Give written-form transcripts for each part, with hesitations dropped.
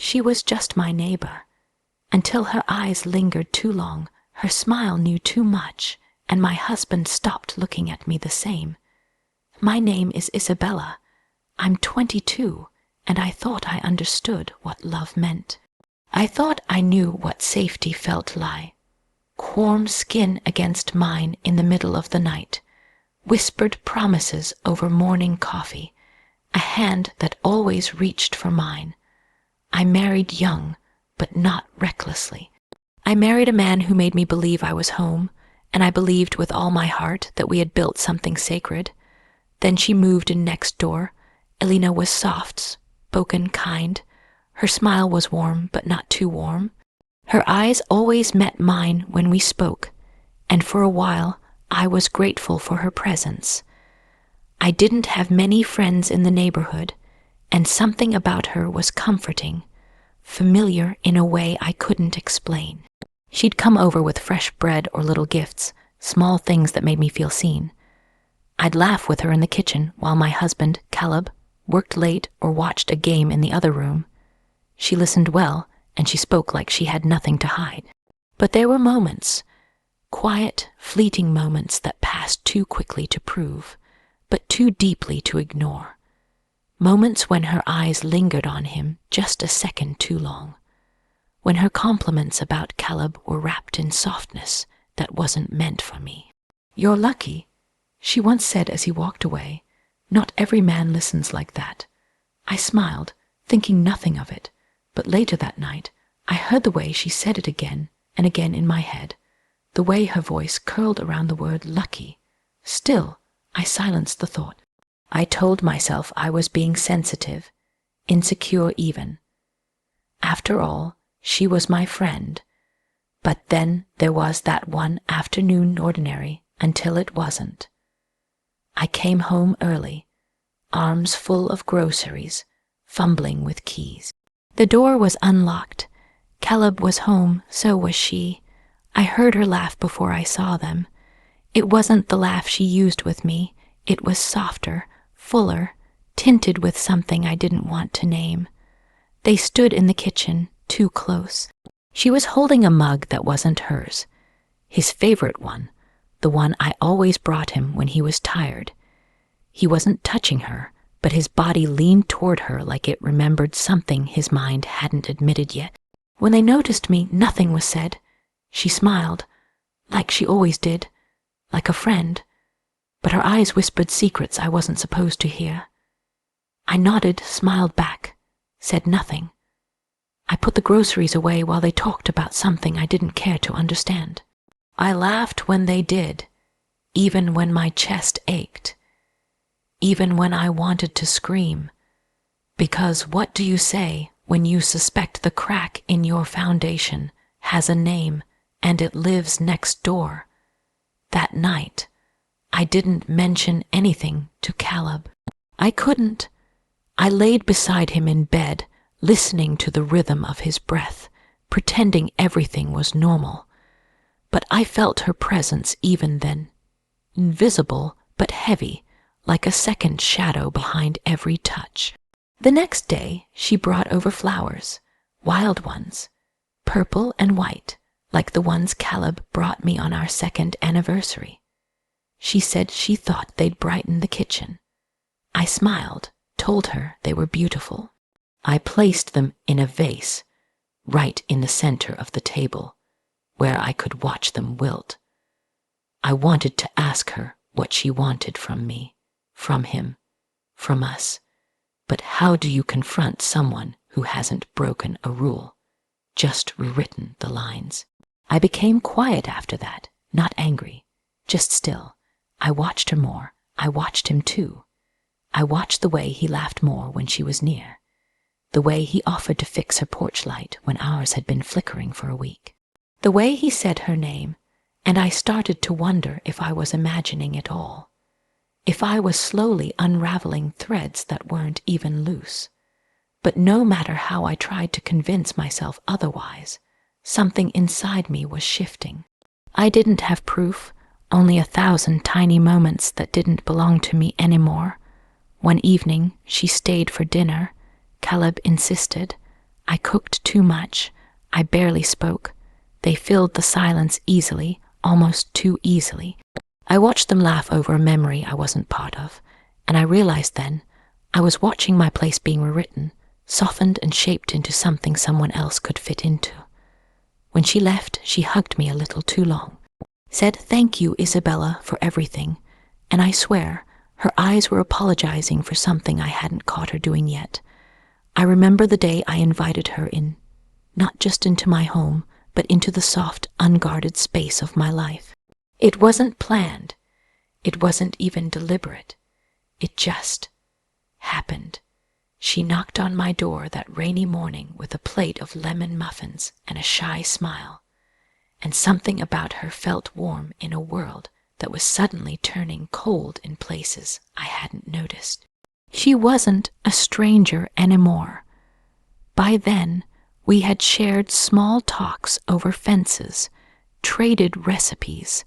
She was just my neighbor. Until her eyes lingered too long, her smile knew too much, and my husband stopped looking at me the same. My name is Isabella. I'm 22, and I thought I understood what love meant. I thought I knew what safety felt like. Warm skin against mine in the middle of the night, whispered promises over morning coffee, a hand that always reached for mine. I married young, but not recklessly. I married a man who made me believe I was home, and I believed with all my heart that we had built something sacred. Then she moved in next door. Elena was soft, spoken, kind. Her smile was warm, but not too warm. Her eyes always met mine when we spoke, and for a while I was grateful for her presence. I didn't have many friends in the neighborhood, and something about her was comforting, familiar in a way I couldn't explain. She'd come over with fresh bread or little gifts, small things that made me feel seen. I'd laugh with her in the kitchen while my husband, Caleb, worked late or watched a game in the other room. She listened well, and she spoke like she had nothing to hide. But there were moments, quiet, fleeting moments that passed too quickly to prove, but too deeply to ignore. Moments when her eyes lingered on him just a second too long. When her compliments about Caleb were wrapped in softness that wasn't meant for me. "You're lucky," she once said as he walked away. "Not every man listens like that." I smiled, thinking nothing of it, but later that night, I heard the way she said it again and again in my head, the way her voice curled around the word lucky. Still, I silenced the thought. I told myself I was being sensitive, insecure even. After all, she was my friend. But then there was that one afternoon ordinary until it wasn't. I came home early, arms full of groceries, fumbling with keys. The door was unlocked. Caleb was home, so was she. I heard her laugh before I saw them. It wasn't the laugh she used with me. It was softer, fuller, tinted with something I didn't want to name. They stood in the kitchen, too close. She was holding a mug that wasn't hers, his favorite one, the one I always brought him when he was tired. He wasn't touching her, but his body leaned toward her like it remembered something his mind hadn't admitted yet. When they noticed me, nothing was said. She smiled, like she always did, like a friend, but her eyes whispered secrets I wasn't supposed to hear. I nodded, smiled back, said nothing. I put the groceries away while they talked about something I didn't care to understand. I laughed when they did, even when my chest ached, even when I wanted to scream. Because what do you say when you suspect the crack in your foundation has a name and it lives next door? That night, I didn't mention anything to Caleb. I couldn't. I laid beside him in bed, listening to the rhythm of his breath, pretending everything was normal. But I felt her presence even then, invisible but heavy, like a second shadow behind every touch. The next day, she brought over flowers, wild ones, purple and white, like the ones Caleb brought me on our 2nd anniversary. She said she thought they'd brighten the kitchen. I smiled, told her they were beautiful. I placed them in a vase, right in the center of the table, where I could watch them wilt. I wanted to ask her what she wanted from me, from him, from us. But how do you confront someone who hasn't broken a rule, just rewritten the lines? I became quiet after that, not angry, just still. I watched her more. I watched him too. I watched the way he laughed more when she was near, the way he offered to fix her porch light when ours had been flickering for a week, the way he said her name, and I started to wonder if I was imagining it all, if I was slowly unraveling threads that weren't even loose. But no matter how I tried to convince myself otherwise, something inside me was shifting. I didn't have proof, only 1,000 tiny moments that didn't belong to me anymore. One evening, she stayed for dinner. Caleb insisted. I cooked too much. I barely spoke. They filled the silence easily, almost too easily. I watched them laugh over a memory I wasn't part of, and I realized then I was watching my place being rewritten, softened and shaped into something someone else could fit into. When she left, she hugged me a little too long, said thank you, Isabella, for everything, and I swear her eyes were apologizing for something I hadn't caught her doing yet. I remember the day I invited her in, not just into my home, but into the soft, unguarded space of my life. It wasn't planned. It wasn't even deliberate. It just happened. She knocked on my door that rainy morning with a plate of lemon muffins and a shy smile, and something about her felt warm in a world that was suddenly turning cold in places I hadn't noticed. She wasn't a stranger anymore. By then, we had shared small talks over fences, traded recipes,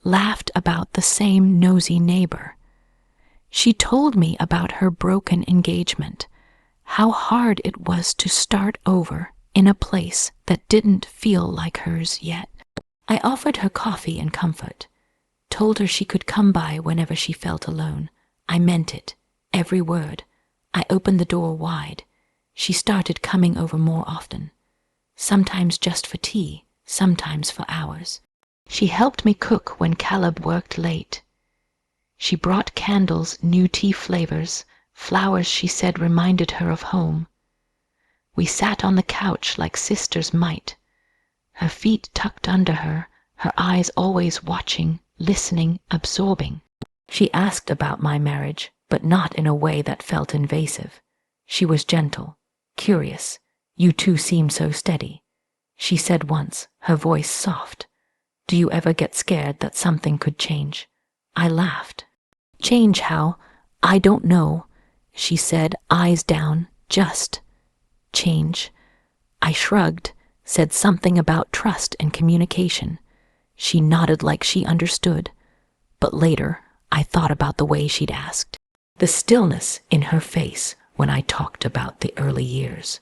laughed about the same nosy neighbor. She told me about her broken engagement, how hard it was to start over in a place that didn't feel like hers yet. I offered her coffee and comfort, told her she could come by whenever she felt alone. I meant it, every word. I opened the door wide. She started coming over more often, sometimes just for tea, sometimes for hours. She helped me cook when Caleb worked late. She brought candles, new tea flavors, flowers she said reminded her of home. We sat on the couch like sisters might, her feet tucked under her, her eyes always watching, listening, absorbing. She asked about my marriage, but not in a way that felt invasive. She was gentle, curious. You two seem so steady. She said once, her voice soft, do you ever get scared that something could change? I laughed. Change how? I don't know, she said, eyes down, just change. I shrugged, said something about trust and communication. She nodded like she understood, but later I thought about the way she'd asked. The stillness in her face when I talked about the early years.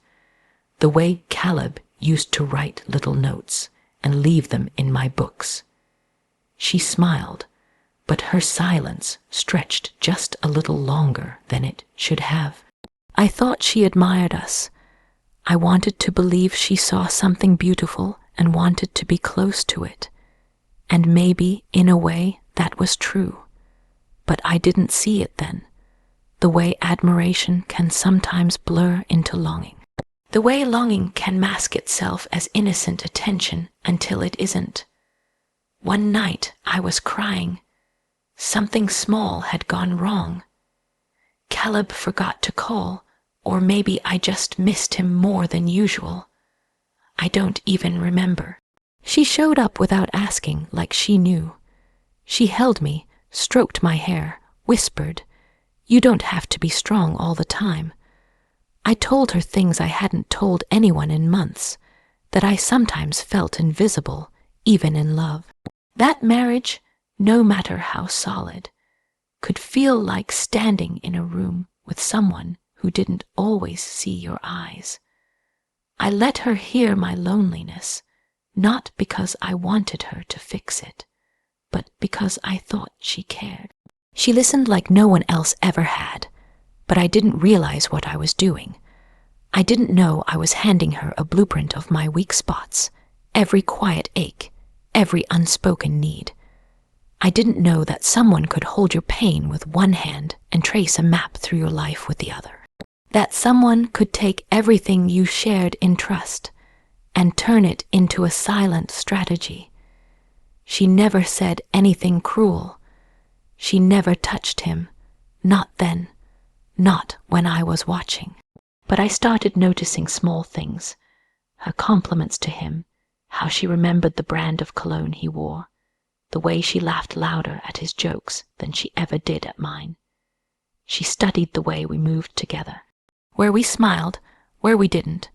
The way Caleb used to write little notes and leave them in my books. She smiled, but her silence stretched just a little longer than it should have. I thought she admired us. I wanted to believe she saw something beautiful and wanted to be close to it. And maybe, in a way, that was true. But I didn't see it then, the way admiration can sometimes blur into longing. The way longing can mask itself as innocent attention until it isn't. One night I was crying. Something small had gone wrong. Caleb forgot to call, or maybe I just missed him more than usual. I don't even remember. She showed up without asking, like she knew. She held me, stroked my hair, whispered, "You don't have to be strong all the time." I told her things I hadn't told anyone in months, that I sometimes felt invisible, even in love. That marriage, no matter how solid, could feel like standing in a room with someone who didn't always see your eyes. I let her hear my loneliness, not because I wanted her to fix it, but because I thought she cared. She listened like no one else ever had, but I didn't realize what I was doing. I didn't know I was handing her a blueprint of my weak spots, every quiet ache, every unspoken need. I didn't know that someone could hold your pain with one hand and trace a map through your life with the other. That someone could take everything you shared in trust and turn it into a silent strategy. She never said anything cruel. She never touched him, not then, not when I was watching. But I started noticing small things, her compliments to him, how she remembered the brand of cologne he wore, the way she laughed louder at his jokes than she ever did at mine. She studied the way we moved together, where we smiled, where we didn't.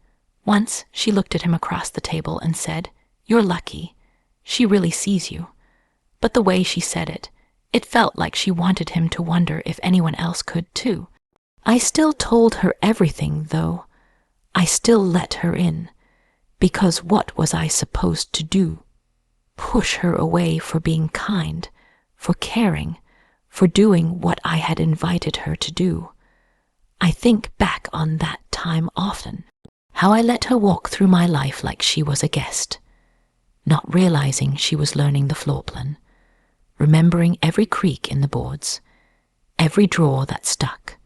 Once she looked at him across the table and said, "You're lucky. She really sees you." But the way she said it, it felt like she wanted him to wonder if anyone else could too. I still told her everything, though. I still let her in, because what was I supposed to do? Push her away for being kind, for caring, for doing what I had invited her to do. I think back on that time often, how I let her walk through my life like she was a guest, not realizing she was learning the floor plan, remembering every creak in the boards, every drawer that stuck,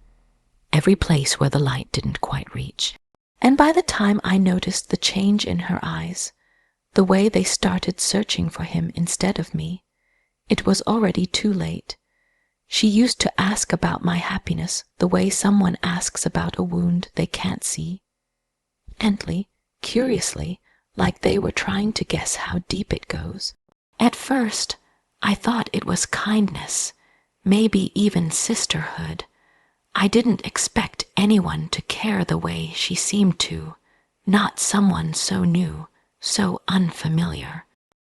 every place where the light didn't quite reach. And by the time I noticed the change in her eyes, the way they started searching for him instead of me, it was already too late. She used to ask about my happiness the way someone asks about a wound they can't see. Gently, curiously, like they were trying to guess how deep it goes. At first, I thought it was kindness, maybe even sisterhood. I didn't expect anyone to care the way she seemed to, not someone so new, so unfamiliar.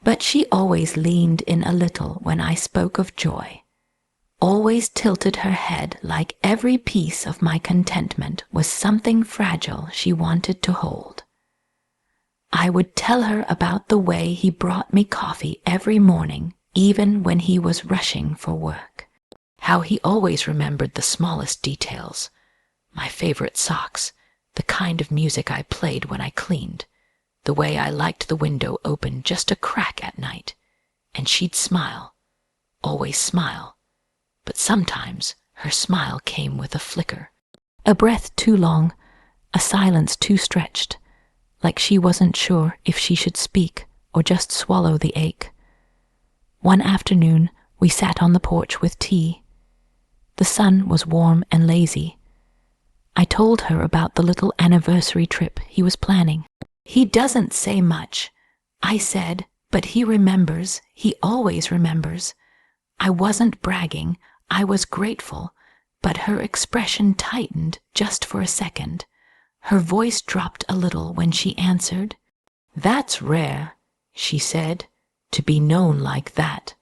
But she always leaned in a little when I spoke of joy, always tilted her head like every piece of my contentment was something fragile she wanted to hold. I would tell her about the way he brought me coffee every morning, even when he was rushing for work. How he always remembered the smallest details, my favorite socks, the kind of music I played when I cleaned, the way I liked the window open just a crack at night, and she'd smile, always smile, but sometimes her smile came with a flicker, a breath too long, a silence too stretched, like she wasn't sure if she should speak or just swallow the ache. One afternoon, we sat on the porch with tea. The sun was warm and lazy. I told her about the little anniversary trip he was planning. He doesn't say much, I said, but he remembers, he always remembers. I wasn't bragging, I was grateful, but her expression tightened just for a second. Her voice dropped a little when she answered. "That's rare," she said, "to be known like that.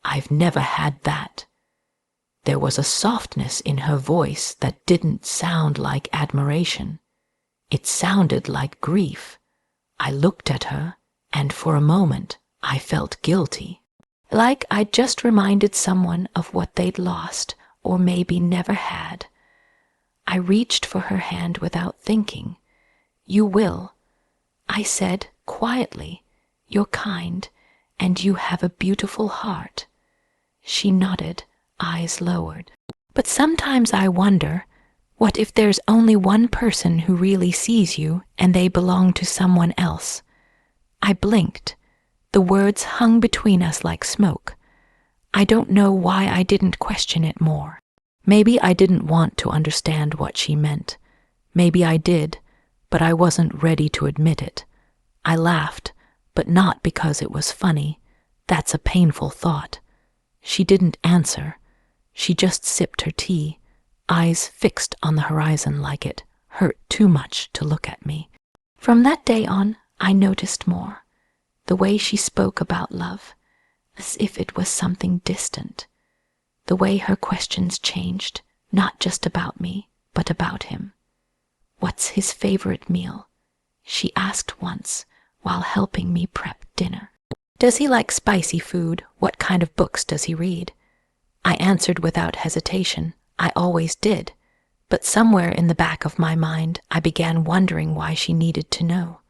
I've never had that." There was a softness in her voice that didn't sound like admiration. It sounded like grief. I looked at her, and for a moment I felt guilty. Like I'd just reminded someone of what they'd lost, or maybe never had. I reached for her hand without thinking. "You will," I said quietly. "You're kind, and you have a beautiful heart." She nodded, eyes lowered. But sometimes I wonder, what if there's only one person who really sees you and they belong to someone else? I blinked. The words hung between us like smoke. I don't know why I didn't question it more. Maybe I didn't want to understand what she meant. Maybe I did, but I wasn't ready to admit it. I laughed, but not because it was funny. That's a painful thought. She didn't answer. She just sipped her tea, eyes fixed on the horizon like it hurt too much to look at me. From that day on, I noticed more. The way she spoke about love, as if it was something distant. The way her questions changed, not just about me, but about him. "What's his favorite meal?" she asked once while helping me prep dinner. "Does he like spicy food? What kind of books does he read?" I answered without hesitation. I always did. But somewhere in the back of my mind, I began wondering why she needed to know.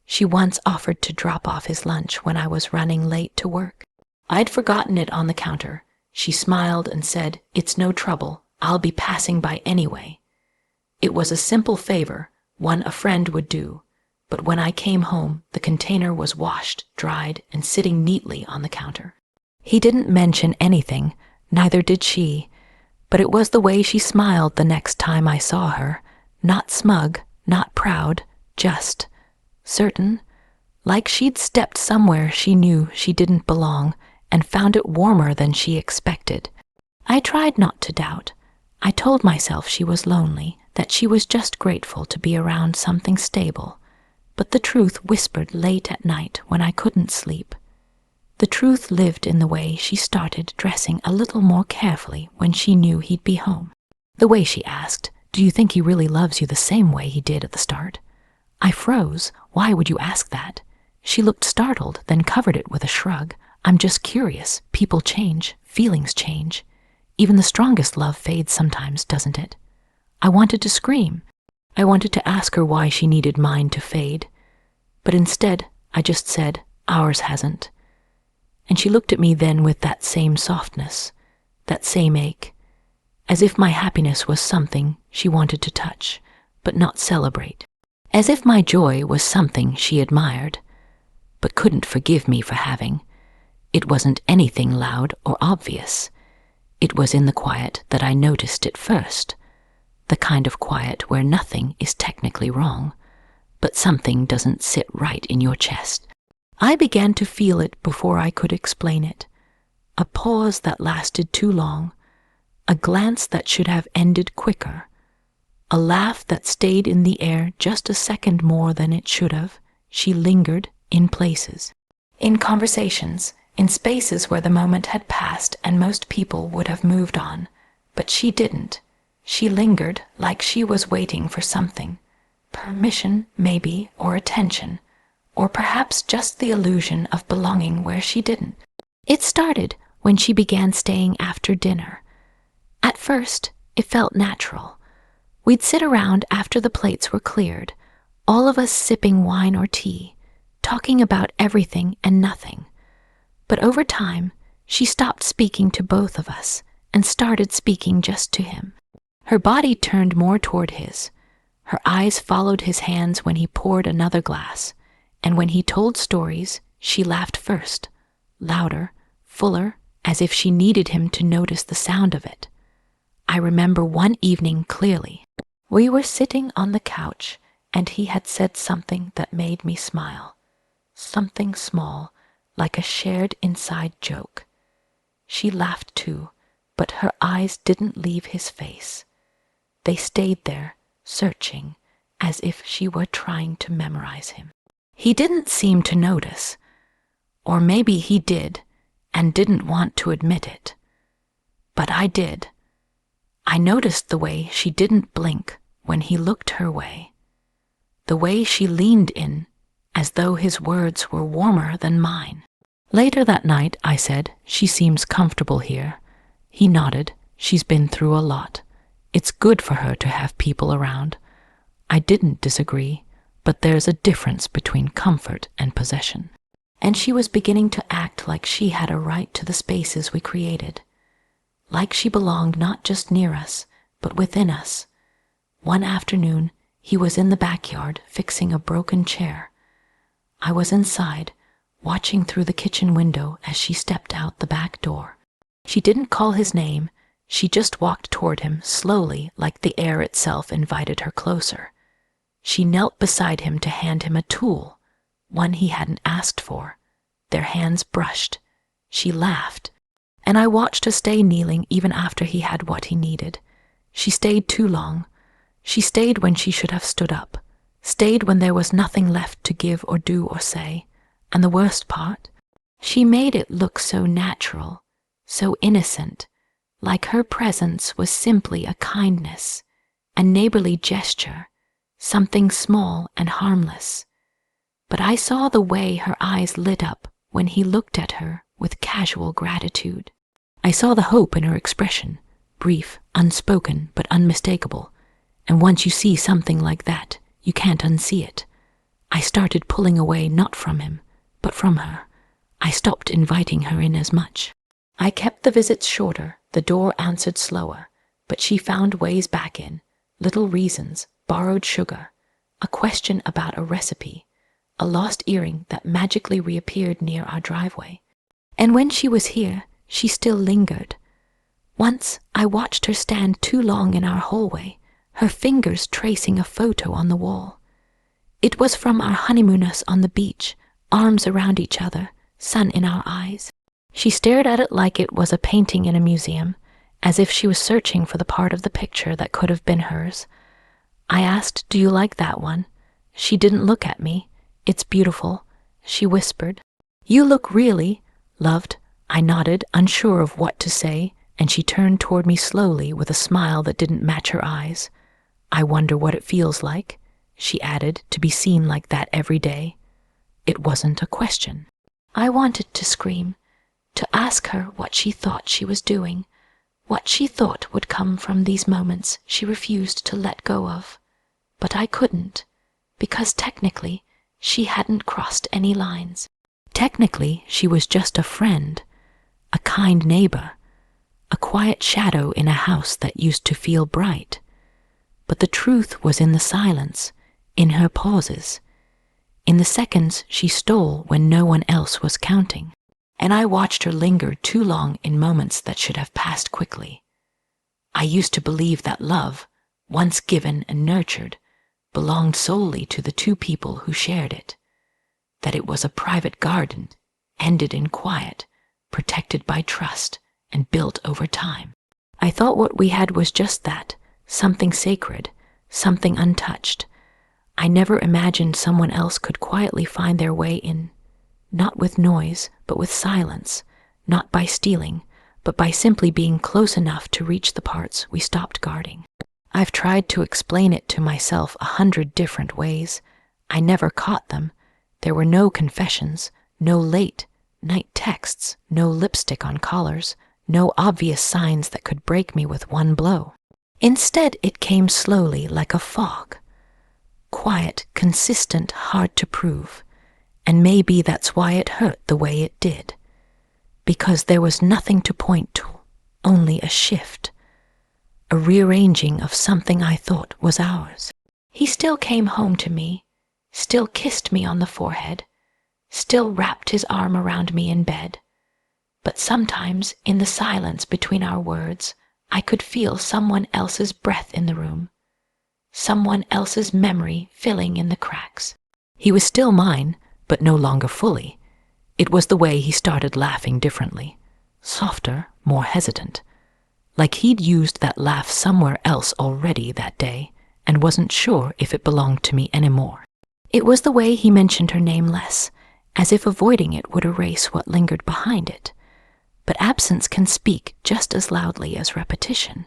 She once offered to drop off his lunch when I was running late to work. I'd forgotten it on the counter. She smiled and said, "It's no trouble. I'll be passing by anyway." It was a simple favor, one a friend would do. But when I came home, the container was washed, dried, and sitting neatly on the counter. He didn't mention anything, neither did she, but it was the way she smiled the next time I saw her, not smug, not proud, just certain, like she'd stepped somewhere she knew she didn't belong and found it warmer than she expected. I tried not to doubt. I told myself she was lonely, that she was just grateful to be around something stable. But the truth whispered late at night when I couldn't sleep. The truth lived in the way she started dressing a little more carefully when she knew he'd be home. The way she asked, Do you think he really loves you the same way he did at the start? I froze. Why would you ask that? She looked startled, then covered it with a shrug. I'm just curious. People change. Feelings change. Even the strongest love fades sometimes, doesn't it? I wanted to scream. I wanted to ask her why she needed mine to fade. But instead, I just said, ours hasn't. And she looked at me then with that same softness, that same ache, as if my happiness was something she wanted to touch, but not celebrate. As if my joy was something she admired, but couldn't forgive me for having. It wasn't anything loud or obvious. It was in the quiet that I noticed it first, the kind of quiet where nothing is technically wrong, but something doesn't sit right in your chest. I began to feel it before I could explain it. A pause that lasted too long, a glance that should have ended quicker, a laugh that stayed in the air just a second more than it should have. She lingered in places, in conversations, in spaces where the moment had passed and most people would have moved on, but she didn't. She lingered like she was waiting for something, permission maybe, or attention, or perhaps just the illusion of belonging where she didn't. It started when she began staying after dinner. At first, it felt natural. We'd sit around after the plates were cleared, all of us sipping wine or tea, talking about everything and nothing. But over time, she stopped speaking to both of us and started speaking just to him. Her body turned more toward his. Her eyes followed his hands when he poured another glass, and when he told stories, she laughed first, louder, fuller, as if she needed him to notice the sound of it. I remember one evening clearly. We were sitting on the couch, and he had said something that made me smile. Something small, like a shared inside joke. She laughed too, but her eyes didn't leave his face. They stayed there, searching, as if she were trying to memorize him. He didn't seem to notice, or maybe he did, and didn't want to admit it. But I did. I noticed the way she didn't blink when he looked her way, the way she leaned in, as though his words were warmer than mine. Later that night, I said, she seems comfortable here. He nodded. She's been through a lot. It's good for her to have people around. I didn't disagree, but there's a difference between comfort and possession. And she was beginning to act like she had a right to the spaces we created, like she belonged not just near us, but within us. One afternoon, he was in the backyard fixing a broken chair. I was inside, watching through the kitchen window as she stepped out the back door. She didn't call his name. She just walked toward him slowly, like the air itself invited her closer. She knelt beside him to hand him a tool, one he hadn't asked for. Their hands brushed. She laughed, and I watched her stay kneeling even after he had what he needed. She stayed too long. She stayed when she should have stood up, stayed when there was nothing left to give or do or say. And the worst part, she made it look so natural, so innocent, like her presence was simply a kindness, a neighborly gesture, something small and harmless. But I saw the way her eyes lit up when he looked at her with casual gratitude. I saw the hope in her expression, brief, unspoken, but unmistakable. And once you see something like that, you can't unsee it. I started pulling away not from him, but from her. I stopped inviting her in as much. I kept the visits shorter, the door answered slower, but she found ways back in, little reasons, borrowed sugar, a question about a recipe, a lost earring that magically reappeared near our driveway. And when she was here, she still lingered. Once I watched her stand too long in our hallway, her fingers tracing a photo on the wall. It was from our honeymooners on the beach, arms around each other, sun in our eyes. She stared at it like it was a painting in a museum, as if she was searching for the part of the picture that could have been hers. I asked, "Do you like that one?" She didn't look at me. "It's beautiful," she whispered. "You look really loved." I nodded, unsure of what to say, and she turned toward me slowly with a smile that didn't match her eyes. I wonder what it feels like, she added, to be seen like that every day. It wasn't a question. I wanted to scream, to ask her what she thought she was doing, what she thought would come from these moments she refused to let go of. But I couldn't, because technically she hadn't crossed any lines. Technically, she was just a friend, a kind neighbor, a quiet shadow in a house that used to feel bright. But the truth was in the silence, in her pauses, in the seconds she stole when no one else was counting. And I watched her linger too long in moments that should have passed quickly. I used to believe that love, once given and nurtured, belonged solely to the two people who shared it, that it was a private garden, ended in quiet, protected by trust, and built over time. I thought what we had was just that, something sacred, something untouched. I never imagined someone else could quietly find their way in, not with noise, but with silence, not by stealing, but by simply being close enough to reach the parts we stopped guarding. I've tried to explain it to myself 100 different ways. I never caught them. There were no confessions, no late night texts, no lipstick on collars, no obvious signs that could break me with one blow. Instead, it came slowly like a fog. Quiet, consistent, hard to prove. And maybe that's why it hurt the way it did. Because there was nothing to point to, only a shift. A rearranging of something I thought was ours. He still came home to me, still kissed me on the forehead, still wrapped his arm around me in bed. But sometimes, in the silence between our words, I could feel someone else's breath in the room, someone else's memory filling in the cracks. He was still mine, but no longer fully. It was the way he started laughing differently, softer, more hesitant, like he'd used that laugh somewhere else already that day and wasn't sure if it belonged to me anymore. It was the way he mentioned her name less, as if avoiding it would erase what lingered behind it. But absence can speak just as loudly as repetition.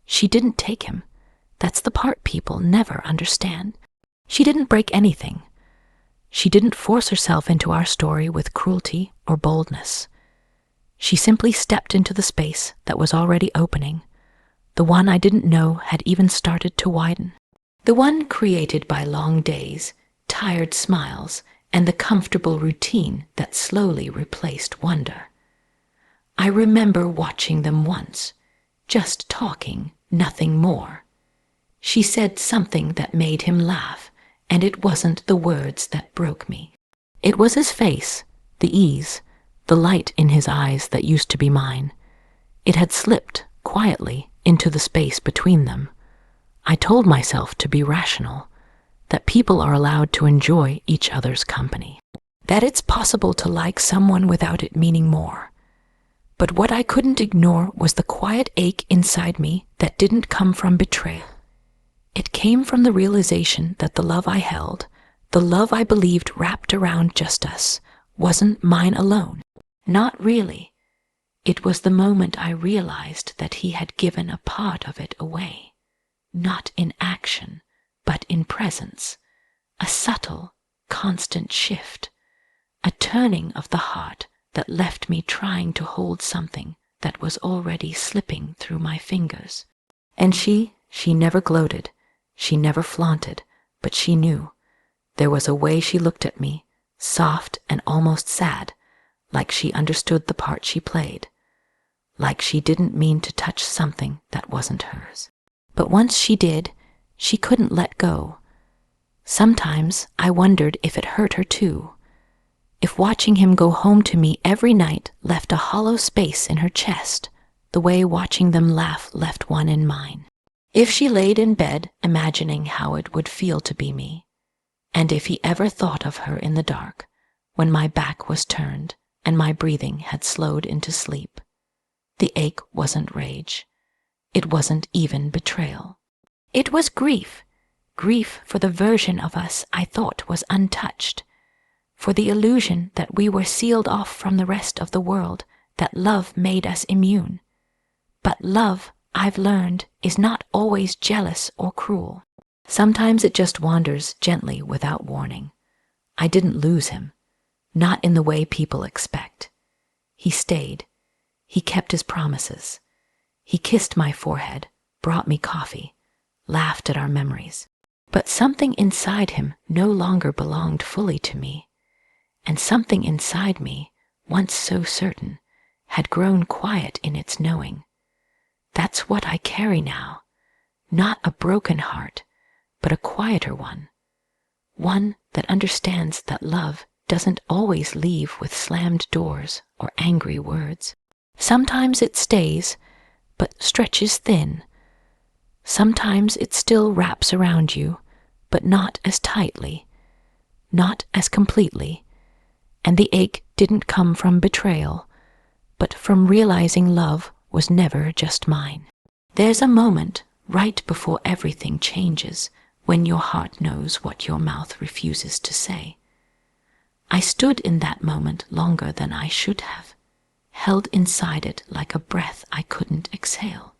She didn't take him. That's the part people never understand. She didn't break anything. She didn't force herself into our story with cruelty or boldness. She simply stepped into the space that was already opening, the one I didn't know had even started to widen, the one created by long days, tired smiles, and the comfortable routine that slowly replaced wonder. I remember watching them once, just talking, nothing more. She said something that made him laugh, and it wasn't the words that broke me. It was his face, the ease, the light in his eyes that used to be mine. It had slipped, quietly, into the space between them. I told myself to be rational, that people are allowed to enjoy each other's company, that it's possible to like someone without it meaning more. But what I couldn't ignore was the quiet ache inside me that didn't come from betrayal. It came from the realization that the love I held, the love I believed wrapped around just us, wasn't mine alone. Not really. It was the moment I realized that he had given a part of it away, not in action, but in presence, a subtle, constant shift, a turning of the heart that left me trying to hold something that was already slipping through my fingers. And she never gloated, she never flaunted, but she knew. There was a way she looked at me, soft and almost sad, like she understood the part she played, like she didn't mean to touch something that wasn't hers. But once she did, she couldn't let go. Sometimes I wondered if it hurt her too, if watching him go home to me every night left a hollow space in her chest, the way watching them laugh left one in mine. If she laid in bed imagining how it would feel to be me, and if he ever thought of her in the dark, when my back was turned and my breathing had slowed into sleep. The ache wasn't rage. It wasn't even betrayal. It was grief. Grief for the version of us I thought was untouched, for the illusion that we were sealed off from the rest of the world, that love made us immune. But love I've learned, is not always jealous or cruel. Sometimes it just wanders gently without warning. I didn't lose him, not in the way people expect. He stayed. He kept his promises. He kissed my forehead, brought me coffee, laughed at our memories. But something inside him no longer belonged fully to me, and something inside me, once so certain, had grown quiet in its knowing. That's what I carry now, not a broken heart, but a quieter one that understands that love doesn't always leave with slammed doors or angry words. Sometimes it stays, but stretches thin. Sometimes it still wraps around you, but not as tightly, not as completely. And the ache didn't come from betrayal, but from realizing love was never just mine. There's a moment right before everything changes, when your heart knows what your mouth refuses to say. I stood in that moment longer than I should have, held inside it like a breath I couldn't exhale.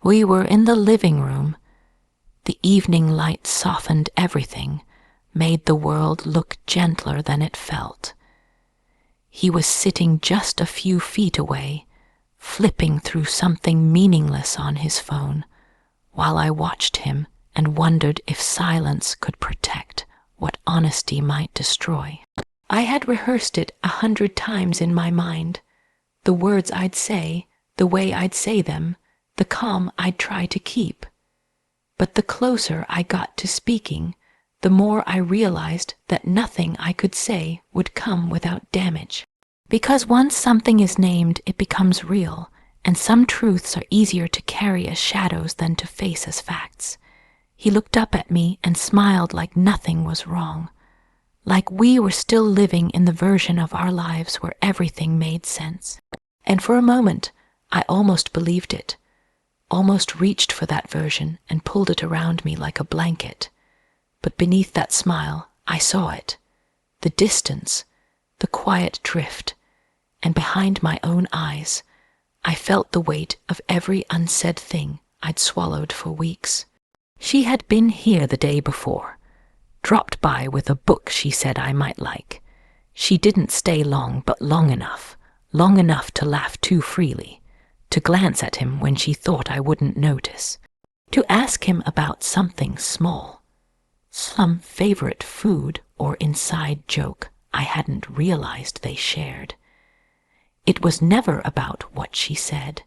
We were in the living room. The evening light softened everything, made the world look gentler than it felt. He was sitting just a few feet away, flipping through something meaningless on his phone, while I watched him and wondered if silence could protect what honesty might destroy. I had rehearsed it 100 times in my mind, the words I'd say, the way I'd say them, the calm I'd try to keep. But the closer I got to speaking, the more I realized that nothing I could say would come without damage. Because once something is named, it becomes real, and some truths are easier to carry as shadows than to face as facts. He looked up at me and smiled like nothing was wrong, like we were still living in the version of our lives where everything made sense. And for a moment, I almost believed it, almost reached for that version and pulled it around me like a blanket. But beneath that smile, I saw it, the distance, the quiet drift, and behind my own eyes, I felt the weight of every unsaid thing I'd swallowed for weeks. She had been here the day before, dropped by with a book she said I might like. She didn't stay long, but long enough to laugh too freely, to glance at him when she thought I wouldn't notice, to ask him about something small, some favorite food or inside joke I hadn't realized they shared. It was never about what she said.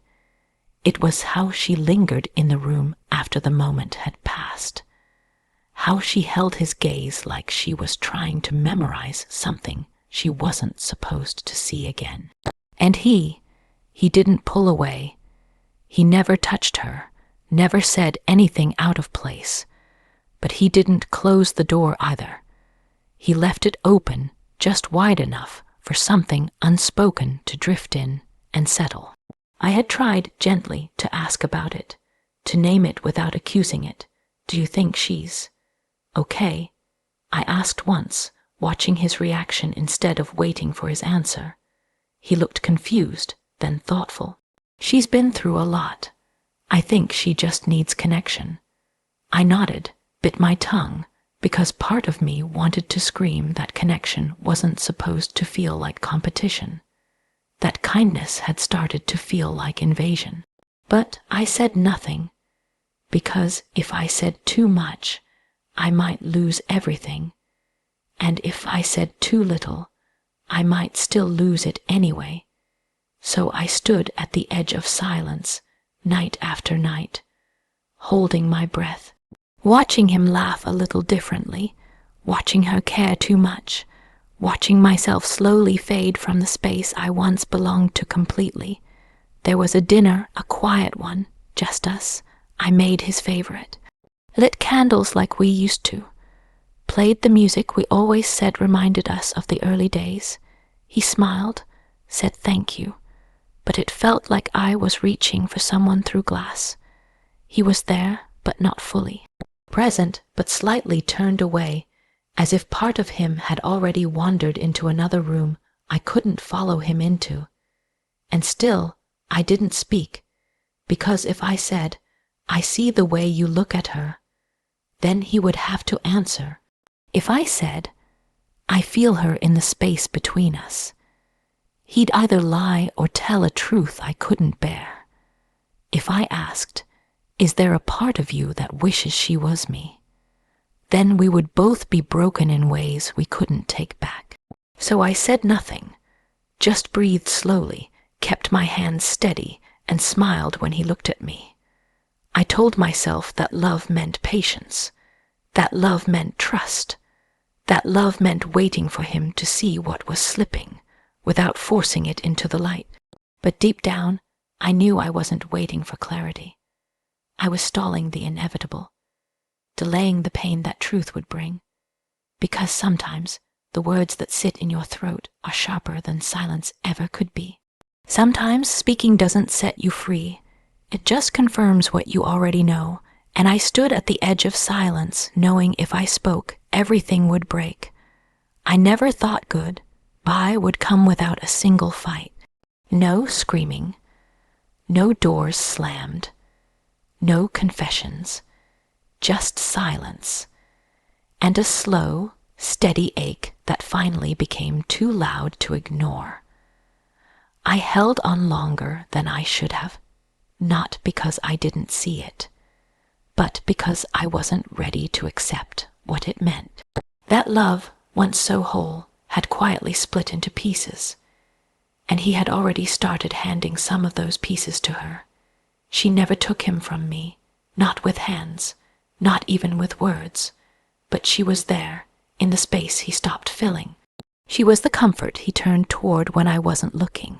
It was how she lingered in the room after the moment had passed, how she held his gaze like she was trying to memorize something she wasn't supposed to see again. And he didn't pull away. He never touched her, never said anything out of place, but he didn't close the door either. He left it open, just wide enough for something unspoken to drift in and settle. I had tried gently to ask about it, to name it without accusing it. Do you think she's okay? I asked once, watching his reaction instead of waiting for his answer. He looked confused, then thoughtful. She's been through a lot. I think she just needs connection. I nodded, bit my tongue, because part of me wanted to scream that connection wasn't supposed to feel like competition, that kindness had started to feel like invasion. But I said nothing, because if I said too much, I might lose everything, and if I said too little, I might still lose it anyway. So I stood at the edge of silence, night after night, holding my breath, watching him laugh a little differently, watching her care too much, watching myself slowly fade from the space I once belonged to completely. There was a dinner, a quiet one, just us. I made his favorite. Lit candles like we used to. Played the music we always said reminded us of the early days. He smiled, said thank you, but it felt like I was reaching for someone through glass. He was there, but not fully. Present, but slightly turned away, as if part of him had already wandered into another room I couldn't follow him into. And still, I didn't speak, because if I said, "I see the way you look at her," then he would have to answer. If I said, "I feel her in the space between us," he'd either lie or tell a truth I couldn't bear. If I asked, "Is there a part of you that wishes she was me?" then we would both be broken in ways we couldn't take back. So I said nothing, just breathed slowly, kept my hands steady, and smiled when he looked at me. I told myself that love meant patience, that love meant trust, that love meant waiting for him to see what was slipping, without forcing it into the light. But deep down, I knew I wasn't waiting for clarity. I was stalling the inevitable, delaying the pain that truth would bring, because sometimes the words that sit in your throat are sharper than silence ever could be. Sometimes speaking doesn't set you free, it just confirms what you already know, and I stood at the edge of silence, knowing if I spoke, everything would break. I never thought goodbye would come without a single fight. No screaming, no doors slammed, no confessions, just silence, and a slow, steady ache that finally became too loud to ignore. I held on longer than I should have, not because I didn't see it, but because I wasn't ready to accept what it meant. That love, once so whole, had quietly split into pieces, and he had already started handing some of those pieces to her. She never took him from me, not with hands, not even with words, but she was there, in the space he stopped filling. She was the comfort he turned toward when I wasn't looking,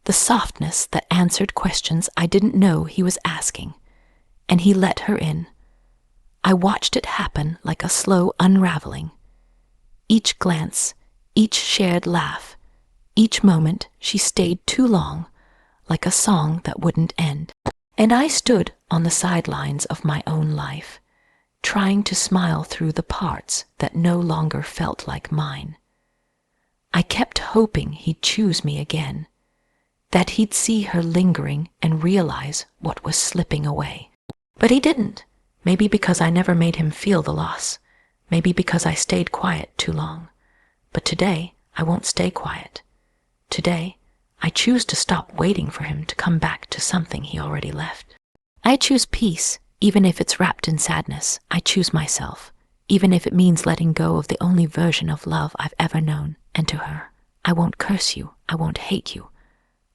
the softness that answered questions I didn't know he was asking, and he let her in. I watched it happen like a slow unraveling. Each glance, each shared laugh, each moment she stayed too long, like a song that wouldn't end. And I stood on the sidelines of my own life, trying to smile through the parts that no longer felt like mine. I kept hoping he'd choose me again, that he'd see her lingering and realize what was slipping away. But he didn't, maybe because I never made him feel the loss, maybe because I stayed quiet too long. But today, I won't stay quiet. Today, I choose to stop waiting for him to come back to something he already left. I choose peace, even if it's wrapped in sadness. I choose myself, even if it means letting go of the only version of love I've ever known. And to her, I won't curse you, I won't hate you.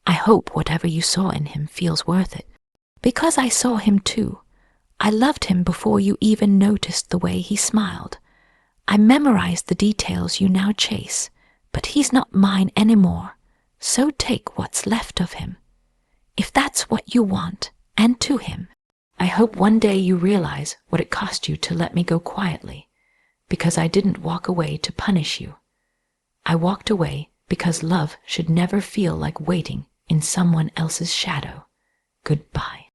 I hope whatever you saw in him feels worth it. Because I saw him too. I loved him before you even noticed the way he smiled. I memorized the details you now chase, but he's not mine anymore. So take what's left of him, if that's what you want, and to him. I hope one day you realize what it cost you to let me go quietly, because I didn't walk away to punish you. I walked away because love should never feel like waiting in someone else's shadow. Goodbye.